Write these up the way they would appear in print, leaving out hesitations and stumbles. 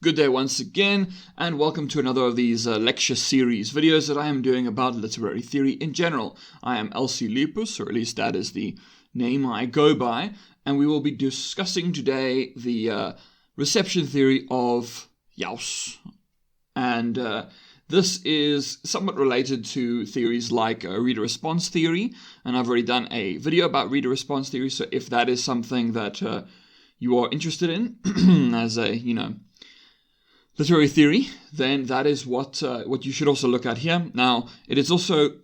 Good day once again, and welcome to another of these lecture series videos that I am doing about literary theory in general. I am LC Lupus, or at least that is the name I go by, and we will be discussing today the reception theory of Jauss. And this is somewhat related to theories like reader response theory, and I've already done a video about reader response theory, so if that is something that you are interested in as a, literary theory, then that is what you should also look at here. Now, it is also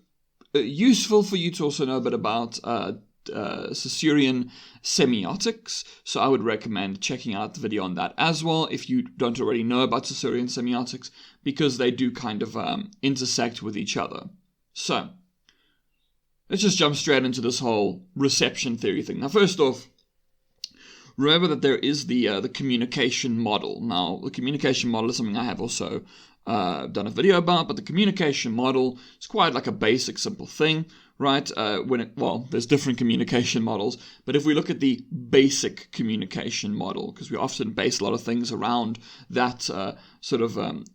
useful for you to also know a bit about Saussurian semiotics, so I would recommend checking out the video on that as well if you don't already know about Saussurian semiotics, because they do kind of intersect with each other. So, let's just jump straight into this whole reception theory thing. Now, first off, remember that there is the communication model. Now, the communication model is something I have also done a video about, but the communication model is quite like a basic, simple thing, right? There's different communication models, but if we look at the basic communication model, because we often base a lot of things around that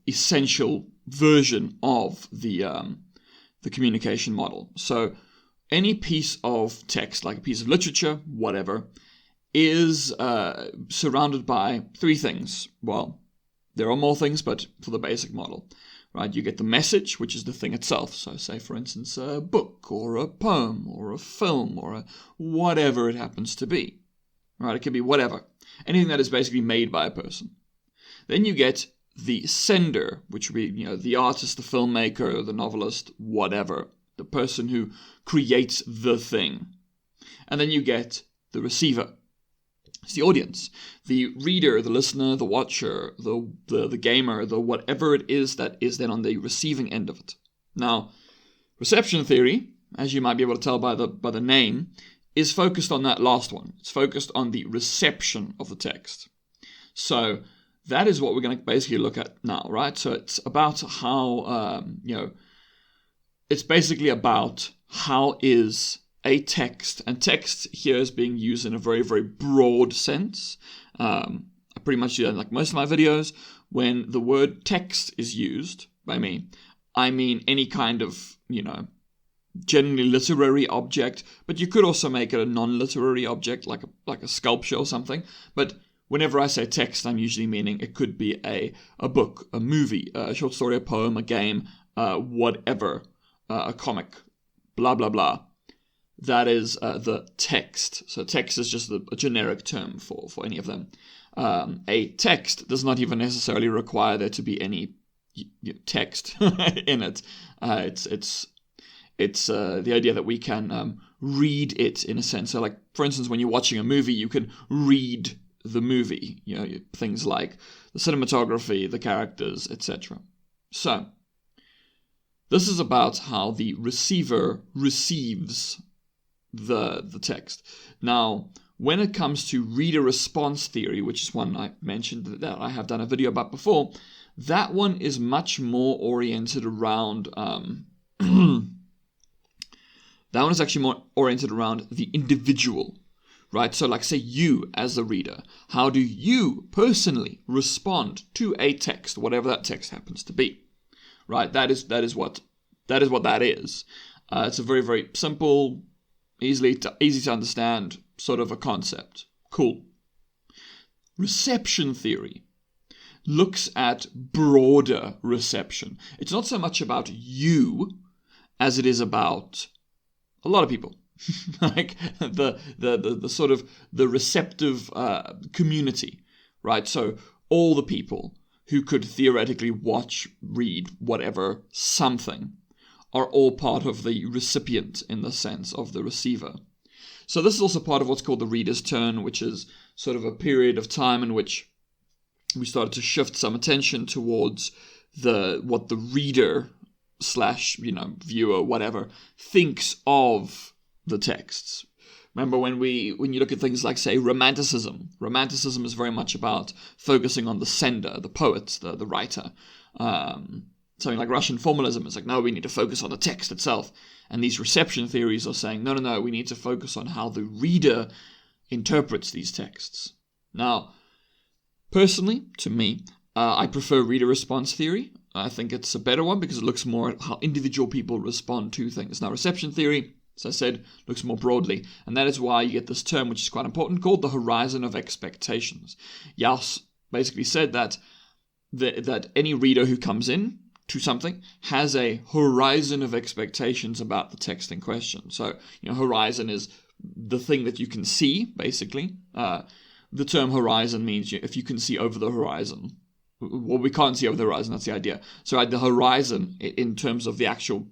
essential version of the communication model. So, any piece of text, like a piece of literature, whatever, is surrounded by three things. Well, there are more things, but for the basic model, right? You get the message, which is the thing itself. So say, for instance, a book or a poem or a film or whatever it happens to be, right? It can be whatever. Anything that is basically made by a person. Then you get the sender, which would be, the artist, the filmmaker, the novelist, whatever. The person who creates the thing. And then you get the receiver. It's the audience, the reader, the listener, the watcher, the gamer, the whatever it is that is then on the receiving end of it. Now, reception theory, as you might be able to tell by the name, is focused on that last one. It's focused on the reception of the text. So that is what we're going to basically look at now, right? So it's about how, it's basically about how is a text, and text here is being used in a very, very broad sense. I pretty much do that in like most of my videos. When the word text is used by me, I mean any kind of, generally literary object, but you could also make it a non-literary object, like a sculpture or something. But whenever I say text, I'm usually meaning it could be a book, a movie, a short story, a poem, a game, whatever, a comic, blah, blah, blah. That is the text. So text is just a generic term for any of them. A text does not even necessarily require there to be any text in it. It's the idea that we can read it in a sense. So, like, for instance, when you're watching a movie, you can read the movie. Things like the cinematography, the characters, etc. So this is about how the receiver receives the text. Now, when it comes to reader response theory, which is one I mentioned that I have done a video about before, that one is much more oriented around that one is actually more oriented around the individual, right? So, like, say you as the reader, how do you personally respond to a text, whatever that text happens to be, right? That is what that is. It's a very, very simple, easy to understand sort of a concept. Cool. Reception theory looks at broader reception. It's not so much about you as it is about a lot of people. Like the sort of the receptive community, right? So all the people who could theoretically watch, read, whatever, something, are all part of the recipient in the sense of the receiver. So this is also part of what's called the reader's turn, which is sort of a period of time in which we started to shift some attention towards what the reader / viewer, whatever, thinks of the texts. Remember when you look at things like, say, romanticism is very much about focusing on the sender, the poet, the writer. Something like Russian formalism is like, no, we need to focus on the text itself. And these reception theories are saying, no, we need to focus on how the reader interprets these texts. Now, personally, to me, I prefer reader response theory. I think it's a better one because it looks more at how individual people respond to things. Now, reception theory, as I said, looks more broadly, and that is why you get this term, which is quite important, called the horizon of expectations. Jauss basically said that any reader who comes in to something has a horizon of expectations about the text in question. So, horizon is the thing that you can see, basically. The term horizon means if you can see over the horizon. Well, we can't see over the horizon, that's the idea. So the horizon, in terms of the actual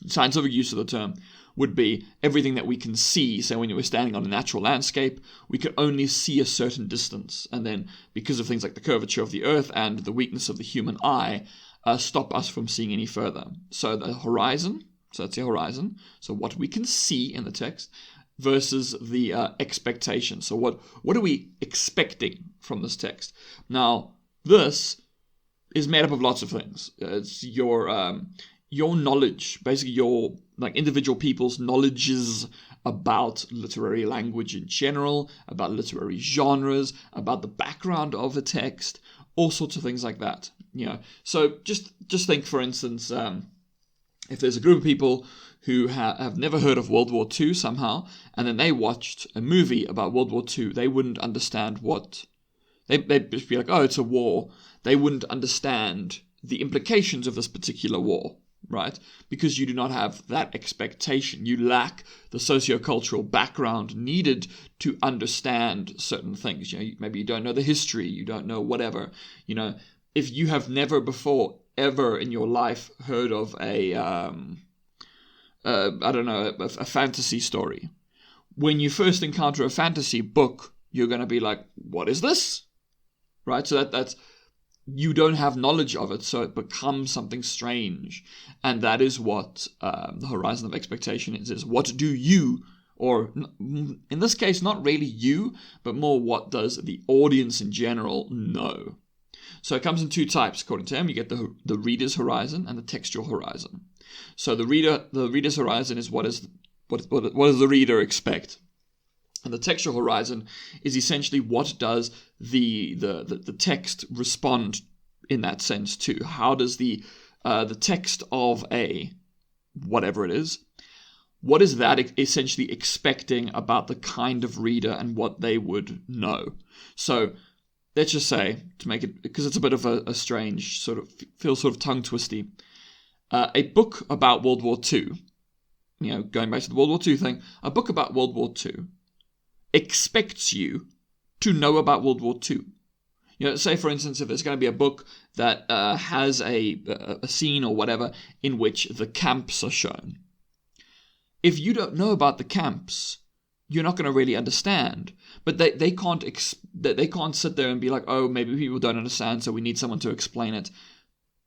scientific use of the term, would be everything that we can see. So when we're standing on a natural landscape, we can only see a certain distance. And then because of things like the curvature of the earth and the weakness of the human eye, stop us from seeing any further. So the horizon, so that's the horizon, so what we can see in the text, versus the expectation. So what are we expecting from this text? Now, this is made up of lots of things. It's your knowledge, basically your individual people's knowledges about literary language in general, about literary genres, about the background of a text, all sorts of things like that. So just think, for instance, if there's a group of people who have never heard of World War II somehow, and then they watched a movie about World War II, they wouldn't understand what... They'd just be like, oh, it's a war. They wouldn't understand the implications of this particular war, right? Because you do not have that expectation. You lack the sociocultural background needed to understand certain things. Maybe you don't know the history, you don't know whatever. If you have never before ever in your life heard of a fantasy story, when you first encounter a fantasy book, you're going to be like, what is this? Right? So that's you don't have knowledge of it, so it becomes something strange. And that is what the horizon of expectation is what do you, or in this case, not really you, but more what does the audience in general know? So it comes in two types, according to him. You get the reader's horizon and the textual horizon. So the reader's horizon is what does the reader expect? And the textual horizon is essentially what does the text respond in that sense to? How does the text of a whatever it is, what is that essentially expecting about the kind of reader and what they would know? So let's just say, to make it, because it's a bit of a strange feels sort of tongue twisty, a book about World War II, going back to the World War II thing, a book about World War II expects you to know about World War II. Say for instance, if there's going to be a book that has a scene or whatever in which the camps are shown. If you don't know about the camps, you're not going to really understand. But they can't sit there and be like, oh, maybe people don't understand, so we need someone to explain it.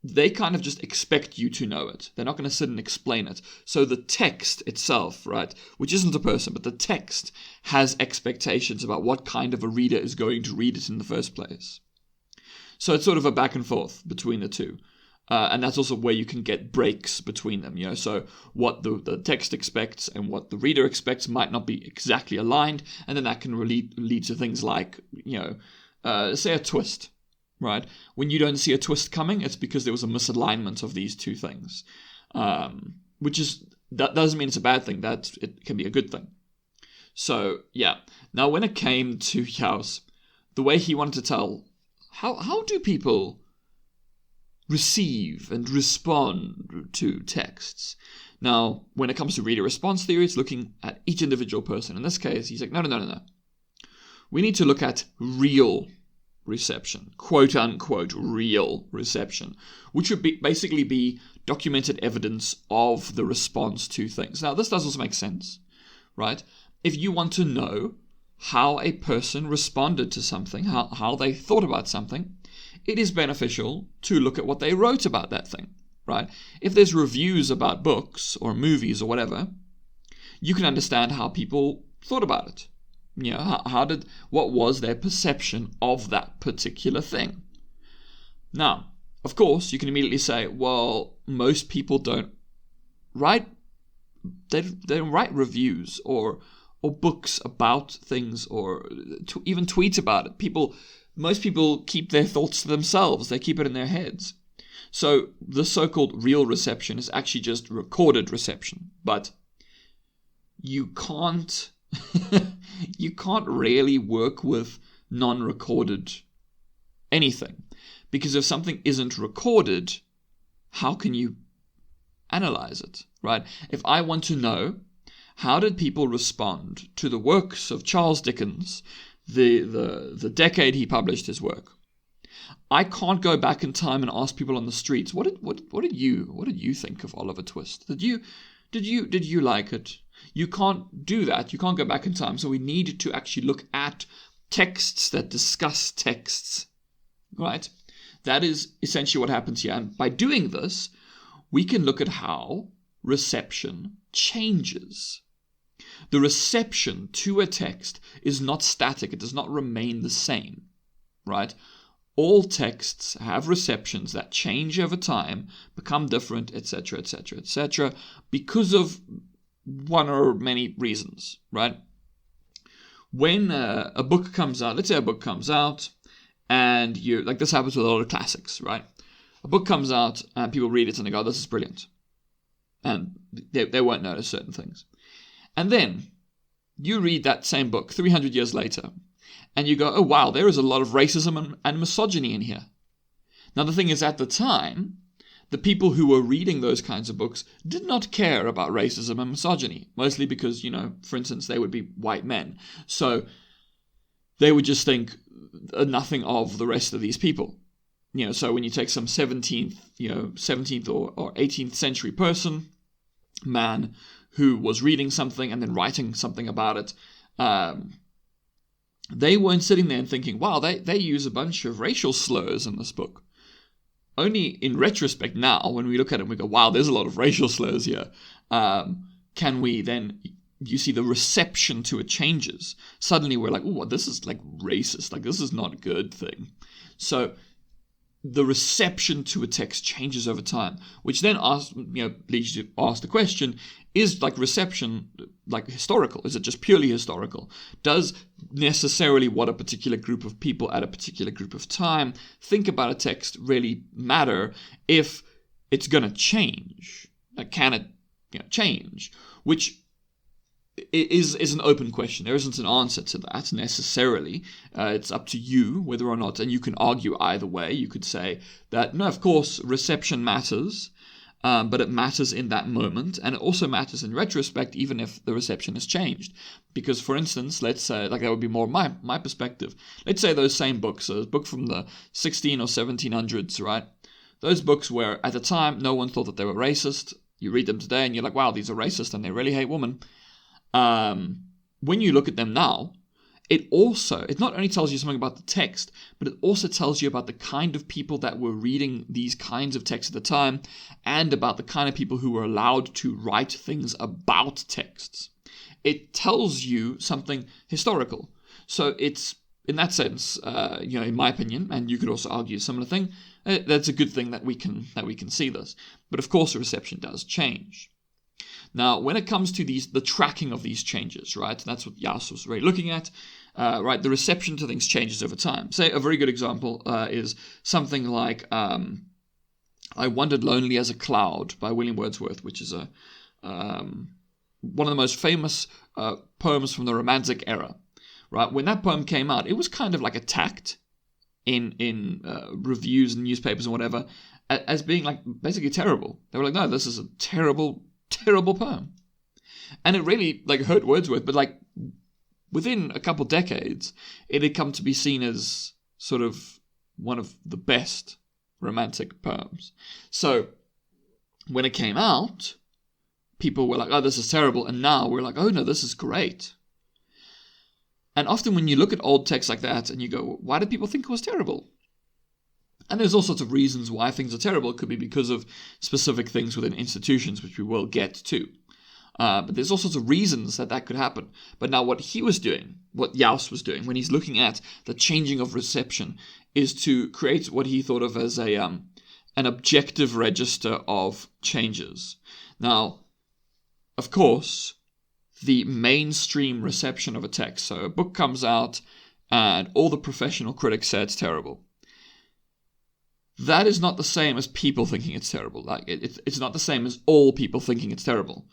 They kind of just expect you to know it. They're not going to sit and explain it. So the text itself, right, which isn't a person, but the text has expectations about what kind of a reader is going to read it in the first place. So it's sort of a back and forth between the two. And that's also where you can get breaks between them. So what the text expects and what the reader expects might not be exactly aligned. And then that can lead to things like, say a twist. Right? When you don't see a twist coming, it's because there was a misalignment of these two things. That doesn't mean it's a bad thing. That it can be a good thing. So, yeah. Now, when it came to Jauss, the way he wanted to tell, how do people receive and respond to texts? Now, when it comes to reader response theory, it's looking at each individual person. In this case, he's like, no. We need to look at real reception, quote unquote real reception, which would basically be documented evidence of the response to things. Now, this does also make sense, right? If you want to know how a person responded to something, how they thought about something, it is beneficial to look at what they wrote about that thing, right? If there's reviews about books or movies or whatever, you can understand how people thought about it. What was their perception of that particular thing? Now, of course, you can immediately say, well, most people don't write reviews or books about things or even tweet about it. People most people keep their thoughts to themselves. They keep it in their heads. So the so-called real reception is actually just recorded reception. But you can't you can't really work with non-recorded anything. Because if something isn't recorded, how can you analyze it, right? If I want to know, how did people respond to the works of Charles Dickens, the decade he published his work? I can't go back in time and ask people on the streets, what did you think of Oliver Twist? Did you like it? You can't do that. You can't go back in time. So we need to actually look at texts that discuss texts, right? That is essentially what happens here. And by doing this, we can look at how reception changes. The reception to a text is not static. It does not remain the same, right? All texts have receptions that change over time, become different, etc., etc., etc., because of one or many reasons, right? When a book comes out, let's say a book comes out, and you, like this happens with a lot of classics, right? A book comes out, and people read it, and they go, this is brilliant. And they won't notice certain things. And then you read that same book 300 years later, and you go, oh wow, there is a lot of racism and misogyny in here. Now the thing is, at the time, the people who were reading those kinds of books did not care about racism and misogyny, mostly because, for instance, they would be white men. So they would just think nothing of the rest of these people. So when you take some 17th or 18th century man who was reading something and then writing something about it, they weren't sitting there and thinking, wow, they use a bunch of racial slurs in this book. Only in retrospect now, when we look at it, we go, wow, there's a lot of racial slurs here. Can we then, you see the reception to it changes. Suddenly we're like, oh, this is like racist. Like, this is not a good thing. So the reception to a text changes over time, which then leads you to ask the question, is like reception like historical? Is it just purely historical? Does necessarily what a particular group of people at a particular group of time think about a text really matter if it's going to change? Can it change? Which is an open question. There isn't an answer to that necessarily. It's up to you whether or not, and you can argue either way. You could say that, no, of course, reception matters, but it matters in that moment, and it also matters in retrospect, even if the reception has changed. Because, for instance, let's say, like that would be more my perspective. Let's say those same books, a book from the 16 or 1700s, right? Those books where, at the time, no one thought that they were racist. You read them today, and you're like, wow, these are racist, and they really hate women. When you look at them now, it not only tells you something about the text, but it also tells you about the kind of people that were reading these kinds of texts at the time, and about the kind of people who were allowed to write things about texts. It tells you something historical. So it's, in that sense, in my opinion, and you could also argue a similar thing, that's a good thing that we can see this. But of course, the reception does change. Now, when it comes to the tracking of these changes, right, that's what Jauss was really looking at, right, the reception to things changes over time. Say a very good example is something like I Wandered Lonely as a Cloud by William Wordsworth, which is one of the most famous poems from the Romantic era. Right, when that poem came out, it was kind of like attacked in reviews and newspapers and whatever as being like basically terrible. They were like, no, this is a terrible poem. And it really like hurt Wordsworth, but like within a couple decades, it had come to be seen as sort of one of the best romantic poems. So when it came out, people were like, oh, this is terrible. And now we're like, oh no, this is great. And often when you look at old texts like that and you go, why did people think it was terrible? And there's all sorts of reasons why things are terrible. It could be because of specific things within institutions, which we will get to. But there's all sorts of reasons that could happen. But now what he was doing, what Jauss was doing, when he's looking at the changing of reception, is to create what he thought of as an objective register of changes. Now, of course, the mainstream reception of a text, so a book comes out, and all the professional critics say it's terrible. That is not the same as people thinking it's terrible. Like it's not the same as all people thinking it's terrible.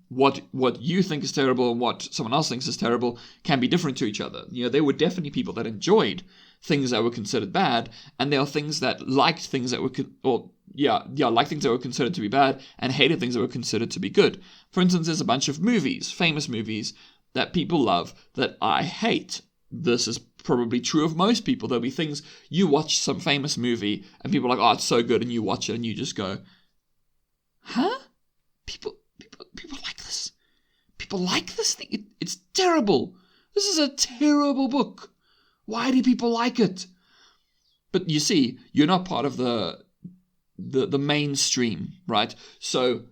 What you think is terrible and what someone else thinks is terrible can be different to each other. There were definitely people that enjoyed things that were considered bad, and there are things that liked things that were liked things that were considered to be bad and hated things that were considered to be good. For instance, there's a bunch of movies, famous movies, that people love that I hate. This is probably true of most people. There'll be things, you watch some famous movie and people are like, oh, it's so good, and you watch it and you just go, huh? People like this. People like this thing. It's terrible. This is a terrible book. Why do people like it? But you see, you're not part of the mainstream, right? So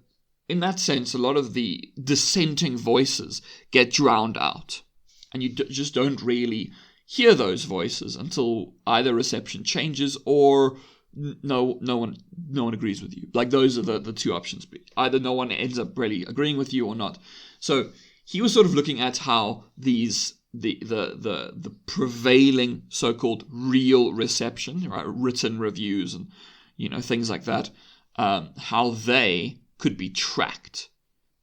in that sense, a lot of the dissenting voices get drowned out, and you just don't really hear those voices until either reception changes or no one agrees with you. Like, those are the two options. Either no one ends up really agreeing with you or not. So he was sort of looking at how these the prevailing so-called real reception, right, written reviews and things like that, how they could be tracked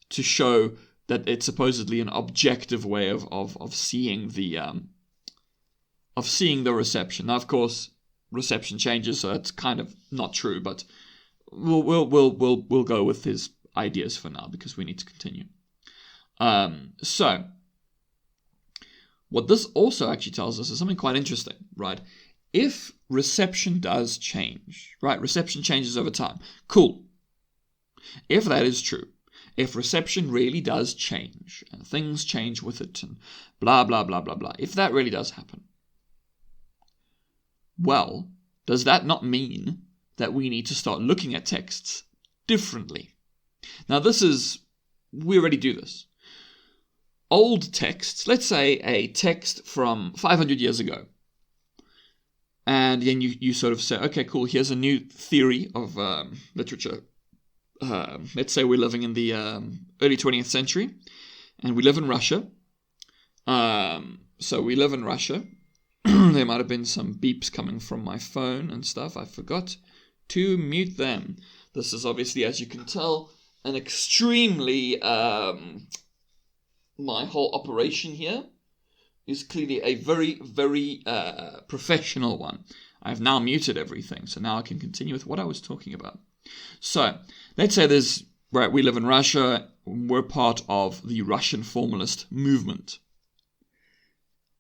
to show that it's supposedly an objective way of seeing the reception. Now, of course, reception changes, so that's kind of not true, but we'll go with his ideas for now because we need to continue. So what this also actually tells us is something quite interesting, right? If reception does change, right? Reception changes over time. Cool. If that is true, if reception really does change and things change with it and blah, blah, blah, blah, blah, if that really does happen, well, does that not mean that we need to start looking at texts differently? Now, we already do this. Old texts, let's say a text from 500 years ago, and then you sort of say, okay, cool, here's a new theory of literature. Let's say we're living in the early 20th century, and we live in Russia. So we live in Russia. There might have been some beeps coming from my phone and stuff. I forgot to mute them. This is obviously, as you can tell, an extremely... my whole operation here is clearly a very, very professional one. I've now muted everything, so now I can continue with what I was talking about. So, let's say we live in Russia, we're part of the Russian formalist movement.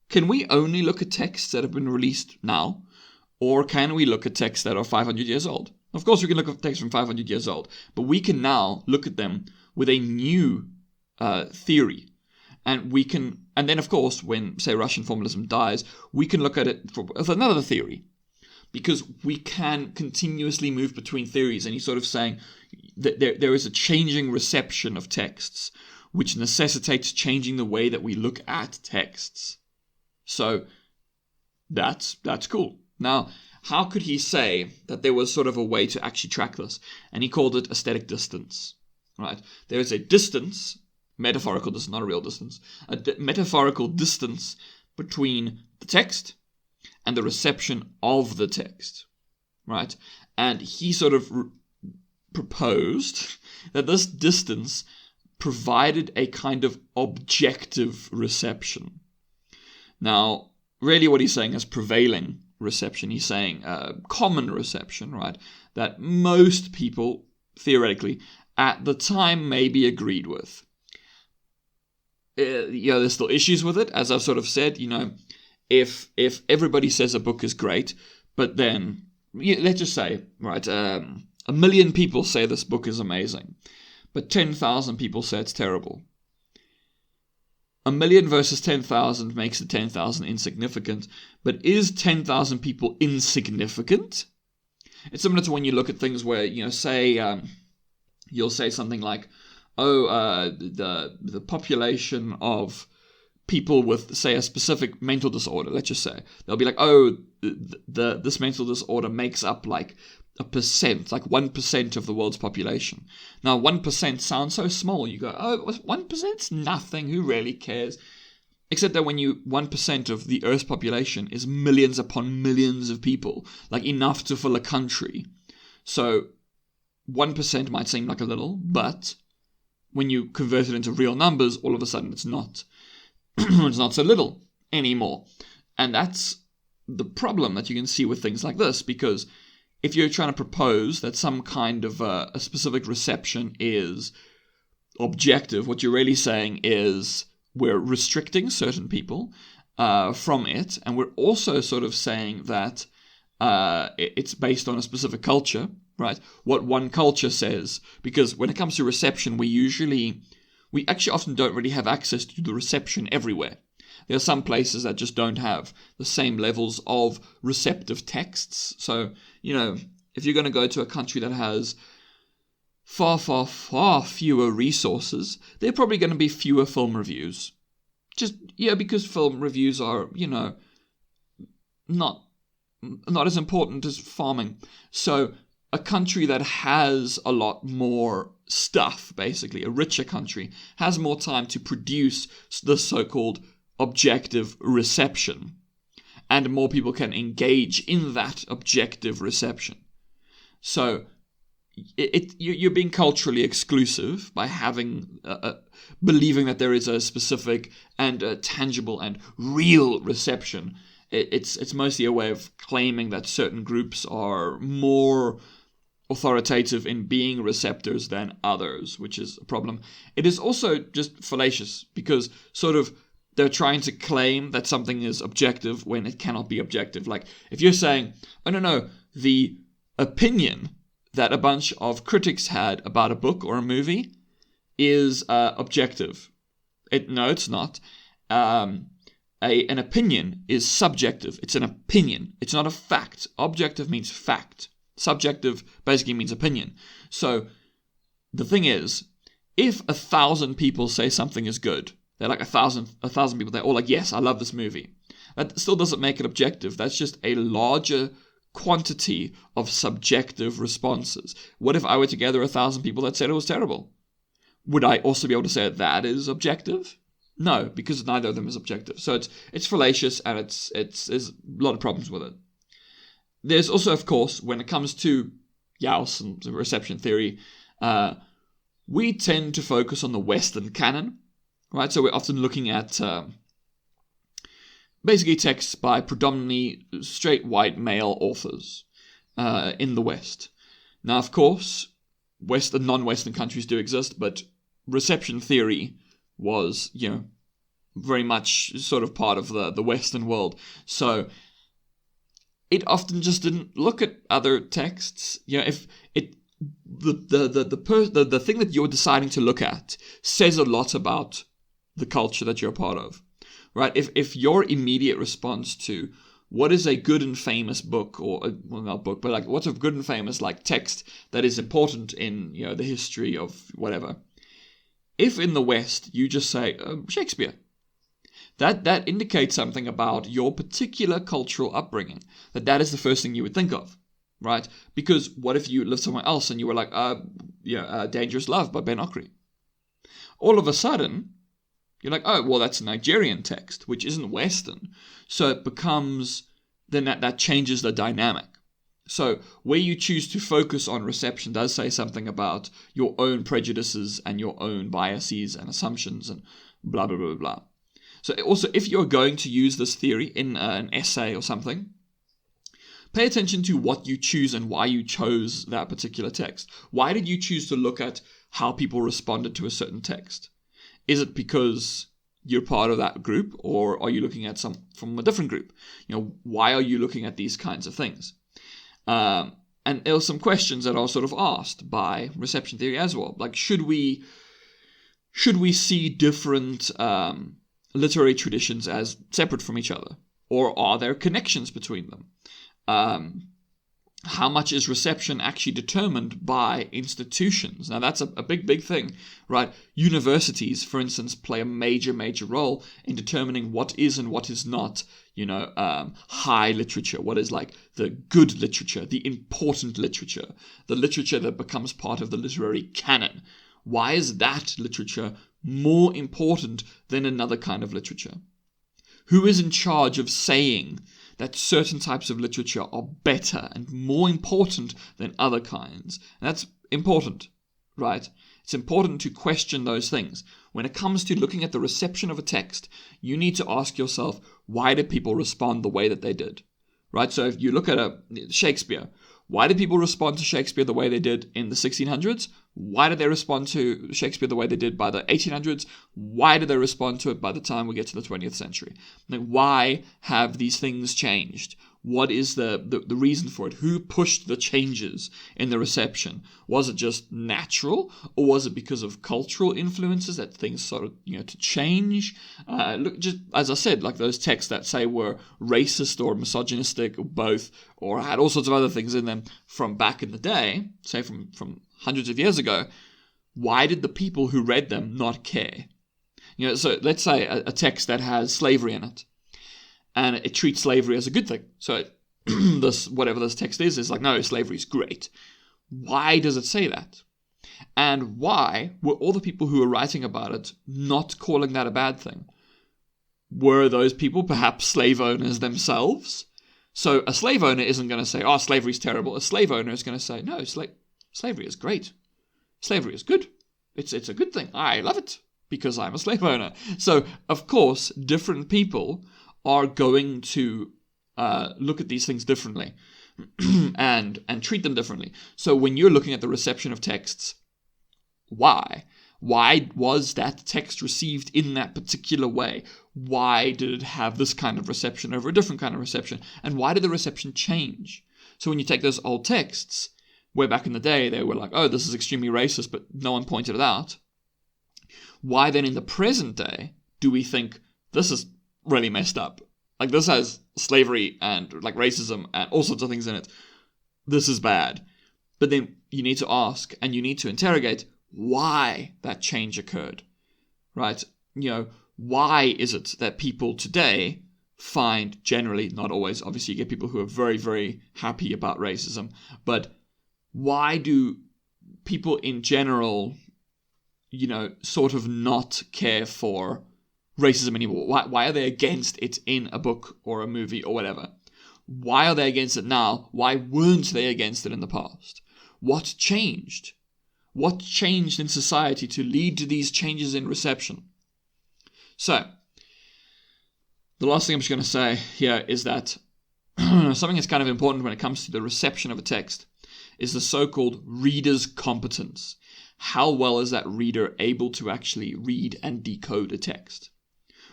Can we only look at texts that have been released now, or can we look at texts that are 500 years old? Of course, we can look at texts from 500 years old, but we can now look at them with a new theory. And then of course, when, say, Russian formalism dies, we can look at it with another theory. Because we can continuously move between theories. And he's sort of saying that there is a changing reception of texts, which necessitates changing the way that we look at texts. So that's cool. Now, how could he say that there was sort of a way to actually track this? And he called it aesthetic distance. Right? There is a distance, metaphorical distance, not a real distance, metaphorical distance between the text and the reception of the text, right? And he sort of proposed that this distance provided a kind of objective reception. Now, really what he's saying is prevailing reception. He's saying common reception, right? That most people, theoretically, at the time maybe agreed with. There's still issues with it, as I've sort of said, if everybody says a book is great, but then, let's just say, right, 1 million people say this book is amazing, but 10,000 people say it's terrible. 1 million versus 10,000 makes the 10,000 insignificant, but is 10,000 people insignificant? It's similar to when you look at things where, say, you'll say something like, the population of people with, say, a specific mental disorder, let's just say, they'll be like, this mental disorder makes up like 1% of the world's population. Now, 1% sounds so small. You go, 1%'s nothing. Who really cares? Except that when 1% of the Earth's population is millions upon millions of people, like enough to fill a country. So 1% might seem like a little, but when you convert it into real numbers, all of a sudden it's not it's not so little anymore. And that's the problem that you can see with things like this, because if you're trying to propose that some kind of a specific reception is objective, what you're really saying is we're restricting certain people from it, and we're also sort of saying that it's based on a specific culture, right? What one culture says, because when it comes to reception, we actually often don't really have access to the reception everywhere. There are some places that just don't have the same levels of receptive texts. So, if you're going to go to a country that has far, far, far fewer resources, there are probably going to be fewer film reviews. Because film reviews are, not as important as farming. So a country that has a lot more stuff, basically, a richer country, has more time to produce the so-called objective reception. And more people can engage in that objective reception. So you're being culturally exclusive by having believing that there is a specific and a tangible and real reception. It's mostly a way of claiming that certain groups are more authoritative in being receptors than others, which is a problem. It is also just fallacious, because sort of they're trying to claim that something is objective when it cannot be objective. Like, if you're saying, oh no, the opinion that a bunch of critics had about a book or a movie is objective. No, it's not. An opinion is subjective. It's an opinion. It's not a fact. Objective means fact. Subjective basically means opinion. So the thing is, if 1,000 people say something is good, they're like 1,000 people, they're all like, yes, I love this movie. That still doesn't make it objective. That's just a larger quantity of subjective responses. What if I were to gather 1,000 people that said it was terrible? Would I also be able to say that is objective? No, because neither of them is objective. So it's fallacious, and there's a lot of problems with it. There's also, of course, when it comes to Jauss and reception theory, we tend to focus on the Western canon, right? So we're often looking at basically texts by predominantly straight white male authors in the West. Now, of course, Western, non-Western countries do exist, but reception theory was, very much sort of part of the Western world. So it often just didn't look at other texts. If it the thing that you're deciding to look at says a lot about the culture that you're a part of, right? If your immediate response to what is a good and famous book, or not book, but like what's a good and famous like text that is important in the history of whatever, if in the West you just say Shakespeare, that indicates something about your particular cultural upbringing. That is the first thing you would think of, right? Because what if you lived somewhere else and you were like, Dangerous Love by Ben Okri? All of a sudden, you're like, oh, well, that's a Nigerian text, which isn't Western. So it becomes, then that changes the dynamic. So where you choose to focus on reception does say something about your own prejudices and your own biases and assumptions and blah, blah, blah, blah. So also, if you're going to use this theory in an essay or something, pay attention to what you choose and why you chose that particular text. Why did you choose to look at how people responded to a certain text? Is it because you're part of that group, or are you looking at some from a different group? Why are you looking at these kinds of things? And there are some questions that are sort of asked by reception theory as well. Like, should we see different literary traditions as separate from each other, or are there connections between them? How much is reception actually determined by institutions? Now, that's a big thing, right? Universities, for instance, play a major role in determining what is and what is not, high literature, what is like the good literature, the important literature, the literature that becomes part of the literary canon. Why is that literature more important than another kind of literature? Who is in charge of saying that certain types of literature are better and more important than other kinds? And that's important, right? It's important to question those things. When it comes to looking at the reception of a text, you need to ask yourself, why did people respond the way that they did? Right? So if you look at Shakespeare, why did people respond to Shakespeare the way they did in the 1600s? Why did they respond to Shakespeare the way they did by the 1800s? Why did they respond to it by the time we get to the 20th century? Like, why have these things changed? What is the reason for it? Who pushed the changes in the reception? Was it just natural, or was it because of cultural influences that things started, to change? Look, just as I said, like those texts that say were racist or misogynistic or both, or had all sorts of other things in them from back in the day, say from hundreds of years ago. Why did the people who read them not care? So let's say a text that has slavery in it, and it treats slavery as a good thing. So whatever this text is like, no, slavery is great. Why does it say that? And why were all the people who were writing about it not calling that a bad thing? Were those people perhaps slave owners themselves? So a slave owner isn't going to say, oh, slavery is terrible. A slave owner is going to say, no, slavery is great. Slavery is good. It's a good thing. I love it because I'm a slave owner. So, of course, different people are going to look at these things differently and treat them differently. So when you're looking at the reception of texts, why? Why was that text received in that particular way? Why did it have this kind of reception over a different kind of reception? And why did the reception change? So when you take those old texts, where back in the day they were like, oh, this is extremely racist, but no one pointed it out. Why then in the present day do we think this is really messed up? Like, this has slavery and like racism and all sorts of things in it. This is bad. But then you need to ask and you need to interrogate why that change occurred, right? Why is it that people today find generally, not always, obviously you get people who are very, very happy about racism, but why do people in general, sort of not care for racism anymore? Why are they against it in a book or a movie or whatever? Why are they against it now? Why weren't they against it in the past? What changed? What changed in society to lead to these changes in reception? So, the last thing I'm just going to say here is that something that's kind of important when it comes to the reception of a text is the so-called reader's competence. How well is that reader able to actually read and decode a text?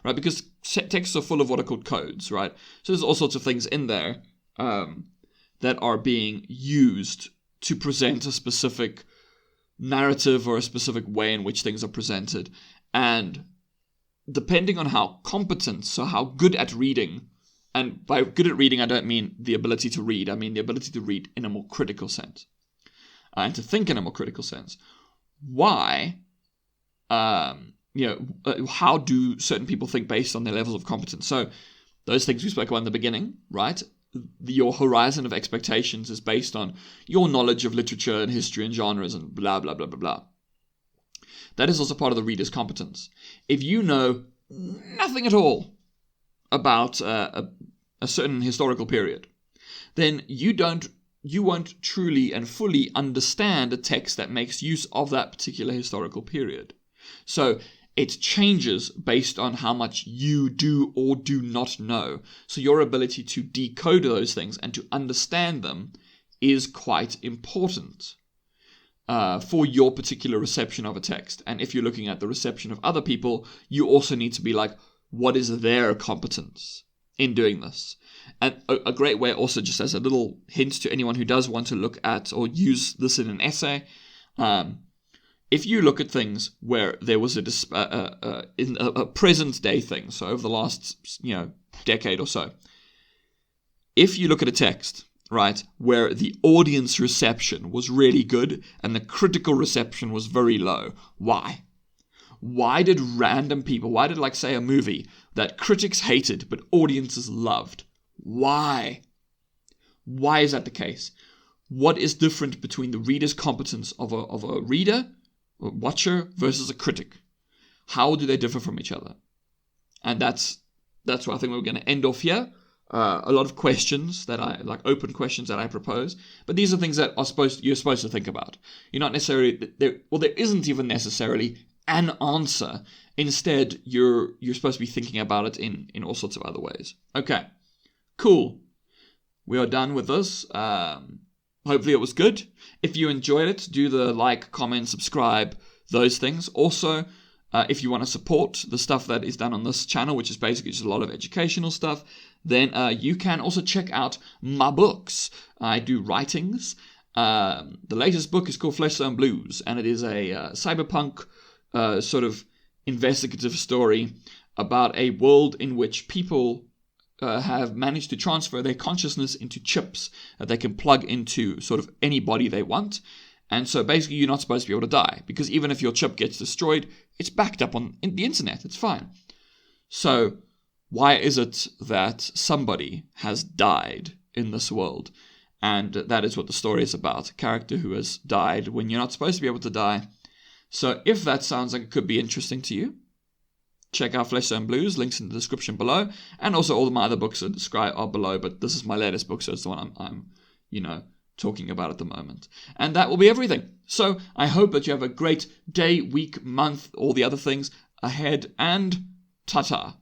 Right, because texts are full of what are called codes, right? So there's all sorts of things in there that are being used to present a specific narrative or a specific way in which things are presented. And depending on how competent, so how good at reading, and by good at reading I don't mean the ability to read, I mean the ability to read in a more critical sense, and to think in a more critical sense. Why, how do certain people think based on their levels of competence? So those things we spoke about in the beginning, right? Your horizon of expectations is based on your knowledge of literature and history and genres and blah, blah, blah, blah, blah. That is also part of the reader's competence. If you know nothing at all about a certain historical period, then you won't truly and fully understand a text that makes use of that particular historical period. So it changes based on how much you do or do not know. So your ability to decode those things and to understand them is quite important for your particular reception of a text. And if you're looking at the reception of other people, you also need to be like, what is their competence in doing this? And a great way also, just as a little hint to anyone who does want to look at or use this in an essay, if you look at things where there was a present day thing, so over the last decade or so, if you look at a text, right, where the audience reception was really good and the critical reception was very low, why? Why did random people, like say a movie that critics hated but audiences loved, why? Why is that the case? What is different between the reader's competence of a reader, a watcher, versus a critic? How do they differ from each other? And that's that's where I think we're going to end off here. A lot of questions that I like, open questions that I propose, but these are things that you're supposed to think about. You're not necessarily there isn't even necessarily an answer. Instead, you're supposed to be thinking about it in all sorts of other ways. Okay, cool. We are done with this. Hopefully it was good. If you enjoyed it, do the like, comment, subscribe, those things. Also, if you want to support the stuff that is done on this channel, which is basically just a lot of educational stuff, then you can also check out my books. I do writings. The latest book is called Fleshstone Blues, and it is a cyberpunk sort of investigative story about a world in which people have managed to transfer their consciousness into chips that they can plug into sort of any body they want. And so basically you're not supposed to be able to die, because even if your chip gets destroyed, it's backed up on the internet. It's fine. So why is it that somebody has died in this world? And that is what the story is about. A character who has died when you're not supposed to be able to die. So if that sounds like it could be interesting to you, check out Fleshstone Blues, links in the description below, and also all of my other books are below, but this is my latest book, so it's the one I'm talking about at the moment. And that will be everything. So I hope that you have a great day, week, month, all the other things ahead, and ta-ta.